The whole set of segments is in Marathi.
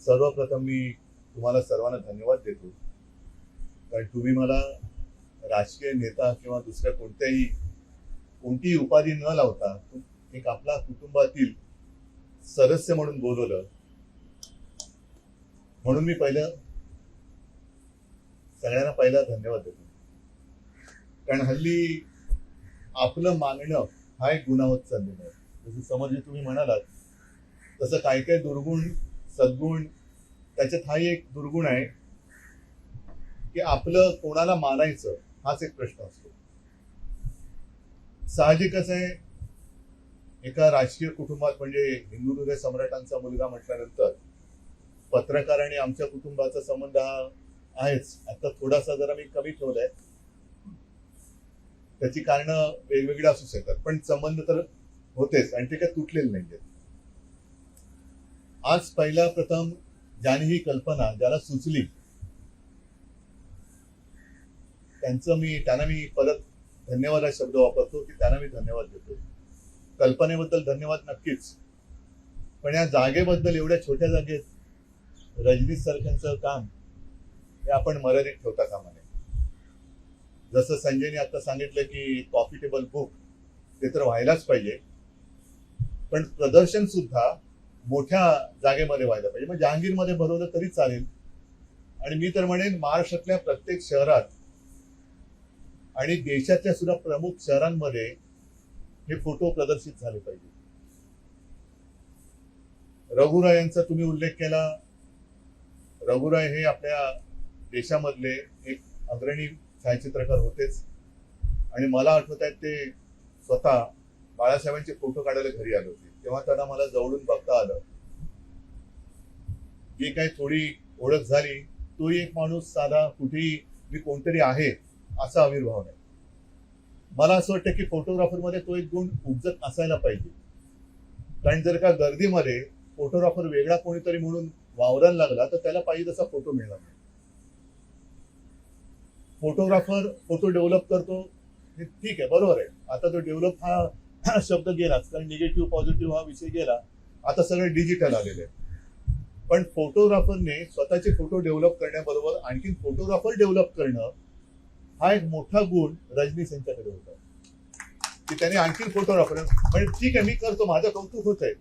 सर्वप्रथम मी तुम्हाला सर्वांना धन्यवाद देतो, कारण तुम्ही मला राजकीय नेता किंवा दुसऱ्या कोणतीही उपाधी न लावता एक आपला कुटुंबातील सदस्य म्हणून बोलवलं. म्हणून मी सगळ्यांना पहिला धन्यवाद देतो. कारण हल्ली आपलं मागणं हा एक गुन्हा होत चाललेला आहे. जसं समजले तुम्ही म्हणालात तसं काही काही दुर्गुण सद्गुण, त्याच्यात हा एक दुर्गुण आहे की आपलं कोणाला मानायचं हाच एक प्रश्न असतो. साहजिकच आहे, एका राजकीय कुटुंबात म्हणजे हिंदू हृदय सम्राटांचा मुलगा म्हटल्यानंतर पत्रकार आणि आमच्या कुटुंबाचा संबंध हा आहेच. आता थोडासा जरा मी कमी ठेवलाय, त्याची कारणं वेगवेगळी असू शकतात, पण संबंध तर होतेच आणि ते काय तुटलेले नाहीये. आज पहिला प्रथम ज्याने ही कल्पना ज्याला सुचली त्यांना मी परत धन्यवाद हा शब्द वापरतो की त्यांना मी धन्यवाद देतो. कल्पनेबद्दल धन्यवाद नक्कीच, पण या जागेबद्दल, एवढ्या छोट्या जागेत रजनीश सारख्यांचं काम हे आपण मर्यादित ठेवता कामा नये. जसं संजयने आता सांगितलं की कॉफी टेबल बुक ते तर व्हायलाच पाहिजे, पण प्रदर्शन सुद्धा मोठ्या जागेमध्ये व्हायला पाहिजे. मग जहांगीरमध्ये भरवलं तरी चालेल, आणि मी तर म्हणेन महाराष्ट्रातल्या प्रत्येक शहरात आणि देशातल्या सुद्धा प्रमुख शहरांमध्ये हे फोटो प्रदर्शित झाले पाहिजे. रघुराय यांचा तुम्ही उल्लेख केला. रघुराय हे आपल्या देशामधले एक अग्रणी छायाचित्रकार होतेच, आणि मला आठवत आहे ते स्वतः बाळासाहेबांचे फोटो काढायला घरी आले होते. तेव्हा त्यांना मला जवळून बघता आलं. जी काही थोडी ओळख झाली, तोही एक माणूस साधा कुठेही मी कोणतरी आहे असा आविर्भाव नाही. मला असं वाटतं की फोटोग्राफरमध्ये तो एक गुण उपजत असायला पाहिजे, कारण जर का गर्दीमध्ये फोटोग्राफर वेगळा कोणीतरी म्हणून वावरायला लागला तर त्याला पाहिजे तसा फोटो मिळणार नाही. फोटोग्राफर फोटो डेव्हलप करतो हे ठीक आहे, बरोबर आहे. आता तो डेव्हलप हा शब्द गेलाच, कारण निगेटिव्ह पॉझिटिव्ह हा विषय गेला. आता सगळं डिजिटल आलेलं आहे. पण फोटोग्राफरने स्वतःचे फोटो डेव्हलप करण्याबरोबर आणखी फोटोग्राफर डेव्हलप करणं हा एक मोठा गुण रजनीश यांच्याकडे होता, की त्याने आणखी फोटोग्राफर म्हणजे ठीक आहे मी करतो, माझं कौतुक होत आहे,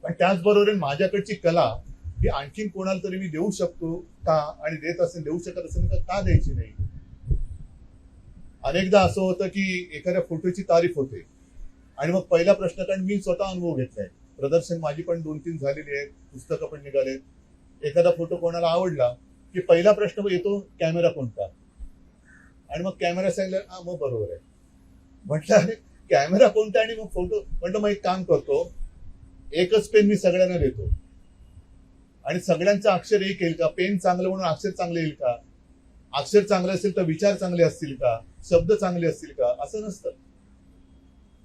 पण त्याचबरोबर माझ्याकडची कला ही आणखीन कोणाला तरी मी देऊ शकतो का, आणि देऊ शकत असेल तर का द्यायची नाही. अनेकदा असं होतं की एखाद्या फोटोची तारीफ होते आणि मग पहिला प्रश्न, कारण मी स्वतः अनुभव घेतलाय, प्रदर्शन माझी पण 2-3 झालेली आहेत, पुस्तकं पण निघालेत. एखादा फोटो कोणाला आवडला की पहिला प्रश्न येतो कॅमेरा कोणता, आणि मग कॅमेरा सांगितलं हा मग बरोबर आहे. म्हटलं अरे कॅमेरा कोणता आणि मग फोटो. म्हटलं मग एक काम करतो, एकच पेन मी सगळ्यांना देतो आणि सगळ्यांचं अक्षर एक येईल का, पेन चांगलं म्हणून अक्षर चांगलं येईल का, अक्षर चांगलं असेल तर विचार चांगले असतील का, शब्द चांगले असतील का, असं नसतं.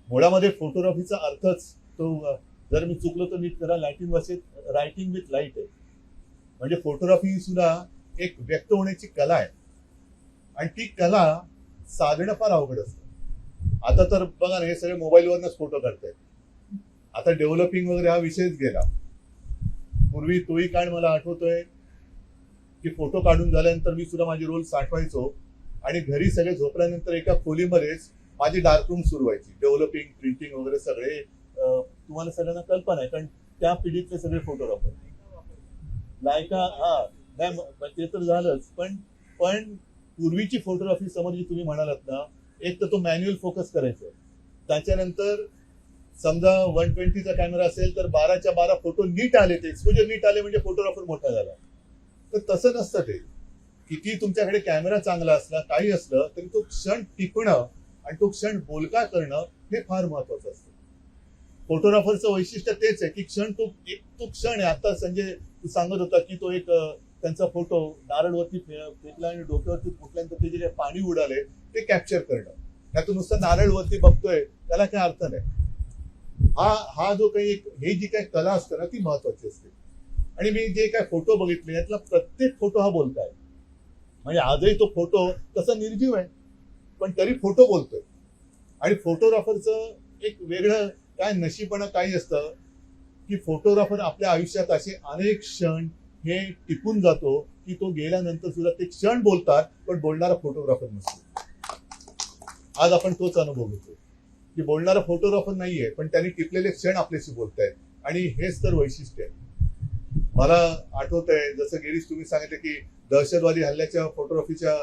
मुळामध्ये फोटोग्राफीचा अर्थच तो, जर मी चुकलो तर नीट करा, लॅटिन भाषेत रायटिंग विथ लाईट आहे. म्हणजे फोटोग्राफी सुद्धा एक व्यक्त होण्याची कला आहे, आणि ती कला साधणं फार अवघड असतं. आता तर बघा ना, हे सगळे मोबाईलवरच फोटो काढतायत. आता डेव्हलपिंग वगैरे हा विषयच गेला. पूर्वी तोही काळ मला आठवतोय की फोटो काढून झाल्यानंतर मी सुद्धा माझी रोल साठवायचो, आणि घरी सगळे झोपल्यानंतर एका खोलीमध्येच माझी डार्क रूम सुरू व्हायची. डेव्हलपिंग, प्रिंटिंग वगैरे सगळे तुम्हाला सगळ्यांना कल्पना आहे, कारण त्या पिढीतले सगळे फोटोग्राफर लायका. नाही ते तर झालंच, पण पूर्वीची फोटोग्राफी समजली तुम्ही म्हणालात ना, एक तर तो मॅन्युअल फोकस करायचं, त्याच्यानंतर समजा 120चा कॅमेरा असेल तर 12च्या 12 फोटो नीट आले, ते एक्सपोजर नीट आले म्हणजे फोटोग्राफर मोठा झाला. तर तसं नसतं ते. किती तुमच्याकडे कॅमेरा चांगला असला, काही असलं तरी तो क्षण टिपणं आणि तो क्षण बोलका करणं हे फार महत्वाचं असतं. फोटोग्राफरचं वैशिष्ट्य तेच आहे की तो क्षण आहे. आता संजय तू सांगत होता की तो एक त्यांचा फोटो नारळवरती फेकला आणि डोक्यावरती फुटल्यानंतर ते जे पाणी उडाले ते कॅप्चर करणं. त्यातून नुसतं नारळवरती बघतोय त्याला काय अर्थ नाही. हा जो काही हे जी काही कला असते ना ती महत्वाची असते. आणि मी जे काही फोटो बघितले यातला प्रत्येक फोटो हा बोलताय. म्हणजे आजही तो फोटो तसा निर्जीव आहे पण तरी फोटो बोलतोय. आणि फोटोग्राफरचं एक वेगळं काय नशीबपणा काही असतं की फोटोग्राफर आपल्या आयुष्यात असे अनेक क्षण हे टिकून जातो की तो गेल्यानंतर सुद्धा ते क्षण बोलतात, पण बोलणारा फोटोग्राफर नसतो. आज आपण तोच अनुभव घेतो की बोलणारा फोटोग्राफर नाहीये, पण त्यांनी टिपलेले क्षण आपल्याशी बोलतायत. आणि हेच तर वैशिष्ट्य आहे. मला आठवत आहे, जसं गिरीश तुम्ही सांगितलं की दहशतवादी हल्ल्याच्या फोटोग्राफीच्या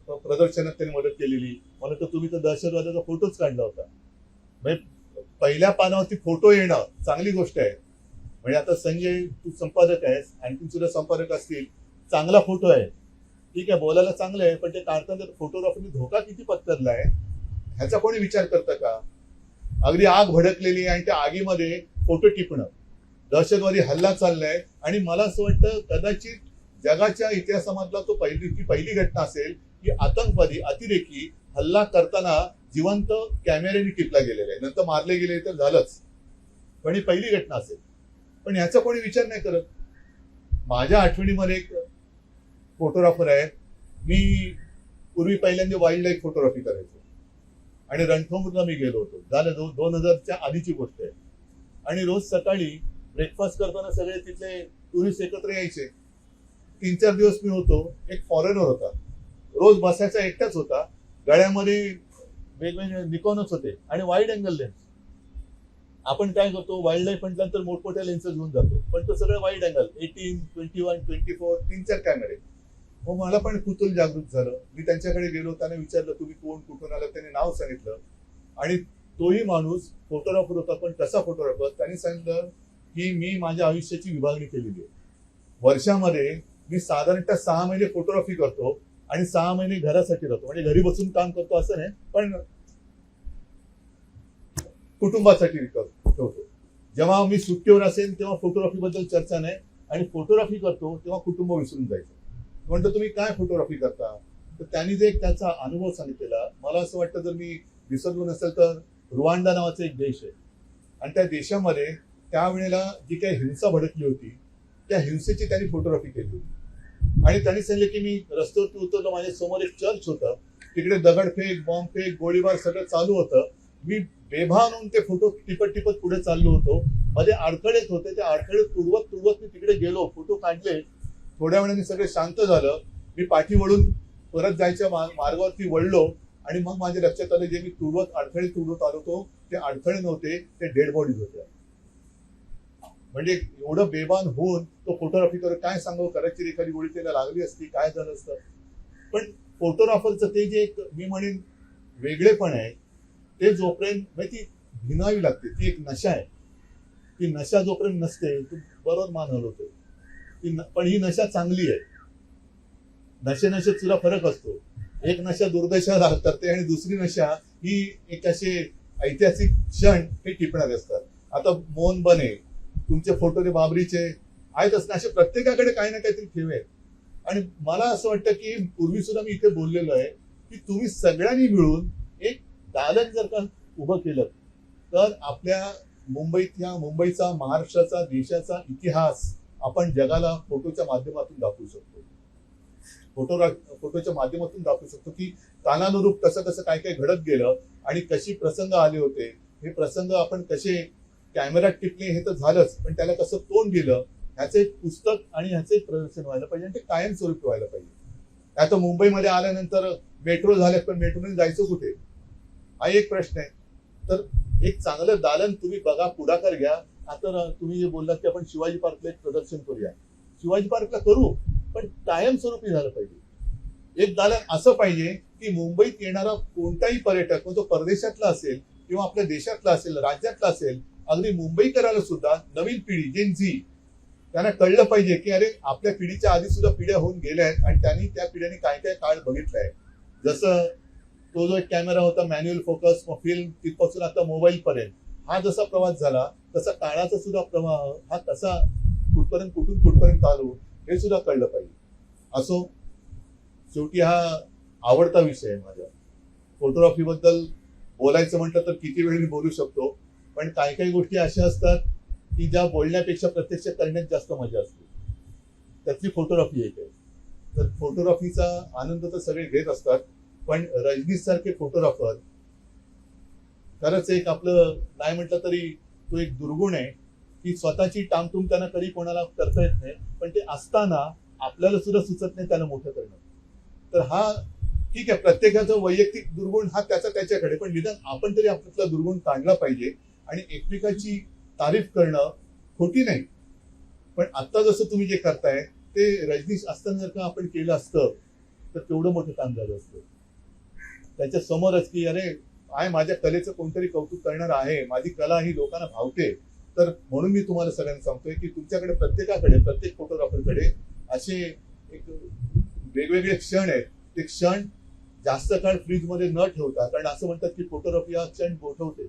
प्रदर्शनात त्यांनी मदत केलेली. मला तर तुम्ही तर दहशतवाद्याचा फोटोच काढला होता. म्हणजे पहिल्या पानावरती फोटो येणं चांगली गोष्ट आहे. म्हणजे आता संजय तू संपादक आहेस, आणखी सुद्धा संपादक असतील, चांगला फोटो आहे, ठीक आहे, बोलायला चांगलं आहे, पण ते काढताना फोटोग्राफरने धोका किती पत्करलाय ह्याचा कोणी विचार करतं का? अगदी आग भडकलेली आणि त्या आगीमध्ये फोटो टिपणं, दहशतवादी हल्ला चाललाय, आणि मला असं वाटतं कदाचित जगाच्या इतिहासामधला तो पहिली घटना असेल की आतंकवादी अतिरेकी हल्ला करताना जिवंत कॅमेऱ्याने टिपला गेलेला आहे. नंतर मारले गेले तर झालंच, पण ही पहिली घटना असेल. पण ह्याचा कोणी विचार नाही करत. माझ्या आठवणीमध्ये एक फोटोग्राफर आहे, मी पूर्वी पहिल्यांदा वाईल्ड लाईफ फोटोग्राफी करायचो आणि रणथंभोरला मी गेलो होतो. झालं 2000च्या आधीची गोष्ट आहे. आणि रोज सकाळी ब्रेकफास्ट करताना सगळे तिथले टुरिस्ट एकत्र यायचे. 3-4 दिवस मी होतो. एक फॉरेनर होता, रोज बसायचा, एकटाच होता, गळ्यामध्ये वेगवेगळे निकॉनच होते आणि वाईड अँगल लेन्स. आपण काय करतो, वाईल्ड लाईफ म्हटल्यानंतर मोठमोठ्या लेन्स घेऊन जातो, पण तो सगळं वाईड अँगल, 18, 21, 24, 3-4 कॅमेरे. मग मला पण कुतूहल जागृत झालं. मी त्यांच्याकडे गेलो, त्याने विचारलं तुम्ही कोण, कुठून आलं, त्याने नाव सांगितलं. आणि तोही माणूस फोटोग्राफर होता, पण कसा फोटोग्राफर, त्यांनी सांगितलं की मी माझ्या आयुष्याची विभागणी केलेली आहे. वर्षामध्ये मी साधारणतः 6 महिने फोटोग्राफी करतो आणि 6 महिने घरासाठी राहतो. म्हणजे घरी बसून काम करतो असं नाही, पण कुटुंबासाठी ठेवतो. जेव्हा मी सुट्टीवर असेल तेव्हा फोटोग्राफी बद्दल चर्चा नाही, आणि फोटोग्राफी करतो तेव्हा कुटुंब विसरून जायचं. म्हणतो तुम्ही काय फोटोग्राफी करता, तर त्यांनी जे त्याचा अनुभव सांगितलेला, मला असं वाटतं जर मी विसरलो नसेल तर रुवांडा नावाचा एक देश आहे, आणि त्या देशामध्ये त्यावेळेला जी काही हिंसा भडकली होती, त्या हिंसेची त्यांनी फोटोग्राफी केली होती. आणि त्यांनी सांगितलं की मी रस्त्यावरती उतरलो, माझ्या समोर एक चर्च होतं, तिकडे दगडफेक, बॉम्बफेक, गोळीबार सगळं चालू होतं. मी बेभान होऊन ते फोटो टिपत टिपत पुढे चाललो होतो. मध्ये अडथळेच होते, ते अडथळे तुडवत मी तिकडे गेलो, फोटो काढले. थोड्या वेळाने सगळं शांत झालं. मी पाठी वळून परत जायच्या मार्गावरती वळलो, आणि मग माझ्या लक्षात आलं जे मी अडथळे तुडवत आलो होतो ते अडथळे नव्हते, ते डेड बॉडीज होत्या. म्हणजे एवढं बेभान होऊन तो फोटोग्राफी करत, काय सांगावं, करायची एखादी गोळी त्याला लागली असती, काय झालं असतं. पण फोटोग्राफरचं ते जे एक मी म्हणेन वेगळेपण आहे, ते जोपर्यंत म्हणजे ती भिनावी लागते, ती एक नशा आहे. ती नशा जोपर्यंत नसते, तू बरोबर मान हलवतो, पण ही नशा चांगली आहे. नशेत सुद्धा फरक असतो. एक नशा दुर्दशा करते, आणि दुसरी नशा ही एक असे ऐतिहासिक क्षण हे टिपणारे असतात. आता मोहन बने, तुमचे फोटो ते बाबरीचे आहेतच ना, असे प्रत्येकाकडे काही ना काहीतरी ठेवे. आणि मला असं वाटतं की पूर्वी सुद्धा मी इथे बोललेलो आहे की तुम्ही सगळ्यांनी मिळून एक दालन जर का उभं केलं, तर आपल्या मुंबईचा, महाराष्ट्राचा, देशाचा इतिहास आपण जगाला फोटोच्या माध्यमातून दाखवू शकतो. फोटोच्या माध्यमातून दाखवू शकतो की कालानुरूप कसं कसं काय काय घडत गेलं, आणि कशी प्रसंग आले होते. हे प्रसंग आपण कसे कॅमेऱ्यात टिपले हे तर झालंच, पण त्याला कसं तोंड दिलं, ह्याचं एक पुस्तक आणि ह्याचं एक प्रदर्शन व्हायला पाहिजे, आणि ते कायमस्वरूपी व्हायला पाहिजे. आता मुंबईमध्ये आल्यानंतर मेट्रो झाल्यात, पण मेट्रोने जायचं कुठे, हा एक प्रश्न आहे. तर एक चांगलं दालन तुम्ही बघा, पुढाकार घ्या. आता तुम्ही जे बोललात की आपण शिवाजी पार्कला एक प्रदर्शन करूया, शिवाजी पार्कला करू, पण कायमस्वरूपी झालं पाहिजे. एक दालन असं पाहिजे की मुंबईत येणारा कोणताही पर्यटक, मग तो परदेशातला असेल किंवा आपल्या देशातला असेल, राज्यातला असेल, अगदी मुंबईकराला सुद्धा नवीन पिढी जेन झी, त्यांना कळलं पाहिजे की अरे आपल्या पिढीच्या आधी सुद्धा पिढ्या होऊन गेल्या आहेत, आणि त्यांनी त्या पिढ्यांनी काय काय काळ बघितलाय. जसं तो जो एक कॅमेरा होता मॅन्युअल फोकस, मग फिल्म, तिथपासून आता मोबाईल पर्यंत हा जसा प्रवास झाला, तसा काळाचा सुद्धा प्रवाह हा कसा कुठून कुठपर्यंत आलो हे सुद्धा कळलं पाहिजे. असो, शेवटी हा आवडता विषय आहे माझा. फोटोग्राफी बद्दल बोलायचं म्हटलं तर किती वेळ मी बोलू शकतो, पण काही काही गोष्टी अशा असतात की ज्या बोलण्यापेक्षा प्रत्यक्ष करण्यात जास्त मजा असते. त्यातली फोटोग्राफी एक आहे. तर फोटोग्राफीचा आनंद तर सगळे घेत असतात, पण रजनीश सारखे फोटोग्राफर खरंच एक आपलं नाही म्हटलं तरी तो एक दुर्गुण आहे की स्वतःची टामटूम त्यांना कधी कोणाला करता येत नाही, पण ते असताना आपल्याला सुद्धा सुचत नाही त्याला मोठं करणं. तर हा ठीक आहे, प्रत्येकाचा वैयक्तिक दुर्गुण हा त्याच्याकडे, पण निदान आपण तरी आपला दुर्गुण काढला पाहिजे आणि एकमेकाची तारीफ करणं खोटी नाही. पण आता जसं तुम्ही जे करताय ते रजनीश असताना जर का आपण केलं असतं तर केवढं मोठं काम झालं असतं. त्याच्या समोरच की अरे आहे, माझ्या कलेचं कोणतरी कौतुक करणार आहे, माझी कला ही लोकांना भावते. तर म्हणून मी तुम्हाला सगळ्यांना सांगतोय की तुमच्याकडे प्रत्येकाकडे, प्रत्येक फोटोग्राफरकडे असे एक वेगवेगळे क्षण आहेत. ते क्षण जास्त काळ फ्रीजमध्ये न ठेवता, कारण असं म्हणतात की फोटोग्राफी हा क्षण गोठवते,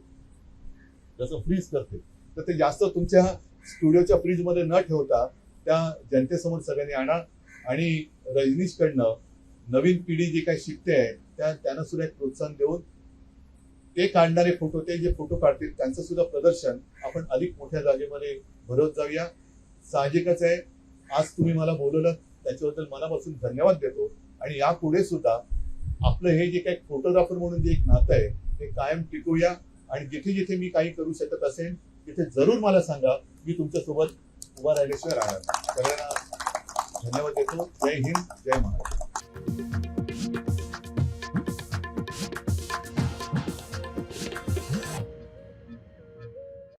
जसं फ्रीज करते, तर ते जास्त तुमच्या स्टुडिओच्या फ्रीजमध्ये न ठेवता त्या जनतेसमोर सगळ्यांनी आणा. आणि रजनीशकडनं नवीन पिढी जी काही शिकते आहे त्यांना सुद्धा एक प्रोत्साहन देऊन ते काढणारे फोटो, ते जे फोटो काढतील त्यांचं सुद्धा प्रदर्शन आपण अधिक मोठ्या जागेमध्ये भरवत जाऊया. साहजिकच आहे, आज तुम्ही मला बोलवलं त्याच्याबद्दल मनापासून धन्यवाद देतो. आणि यापुढे सुद्धा आपलं हे जे काही फोटोग्राफर म्हणून जे एक नातं आहे ते कायम टिकवूया. आणि जिथे जिथे मी काही करू शकत असेल तिथे जरूर मला सांगा, मी तुमच्यासोबत उभा राहिल्याशिवाय राहणार. सगळ्यांना धन्यवाद देतो. जय हिंद, जय महाराष्ट्र.